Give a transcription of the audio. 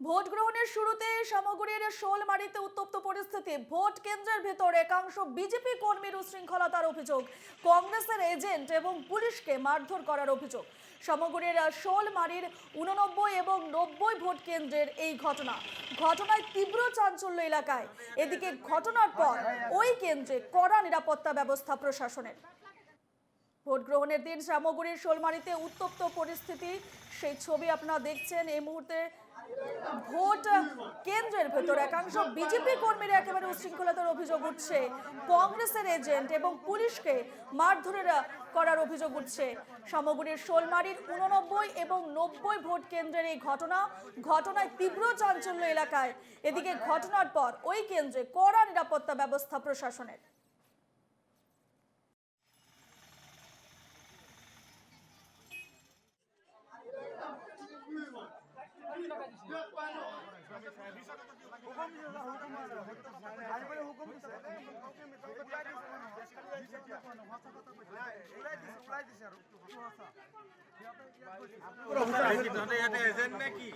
Vote গ্রহণের শুরুতে সামগ্রীর শোলমারিতে উত্তপ্ত পরিস্থিতি। ভোট কেন্দ্রের ভেতর একাংশ বিজেপি কর্মীর উশৃঙ্খলতার অভিযোগ, কংগ্রেসের এজেন্ট এবং পুলিশকে মারধর করার অভিযোগ। সামগ্রীর শোলমারির 89 এবং 90 ভোট কেন্দ্রের এই ঘটনায় তীব্র চাঞ্চল্য এলাকায়। এদিকে ঘটনার পর ওই কেন্দ্রে কড়া নিরাপত্তা ব্যবস্থা প্রশাসনের। ভোট গ্রহণের দিন সামগ্রীর শোলমারিতে উত্তপ্ত পরিস্থিতি, সেই ছবি আপনারা দেখছেন এই মুহূর্তে। ভোট কেন্দ্রের ভেতর একাংশ বিজেপি কর্মীরা একেবারে উশৃঙ্খলতার অভিযোগ উঠছে, কংগ্রেসের এজেন্ট এবং পুলিশকে মারধরের করার অভিযোগ উঠছে। সামগ্রীর শোলমারির 89 এবং 90 ভোট কেন্দ্রের এই ঘটনায় তীব্র চাঞ্চল্য এলাকায়। এদিকে ঘটনার পর ওই কেন্দ্রে কড়া নিরাপত্তা ব্যবস্থা প্রশাসনের। এজেন্ট নাকি?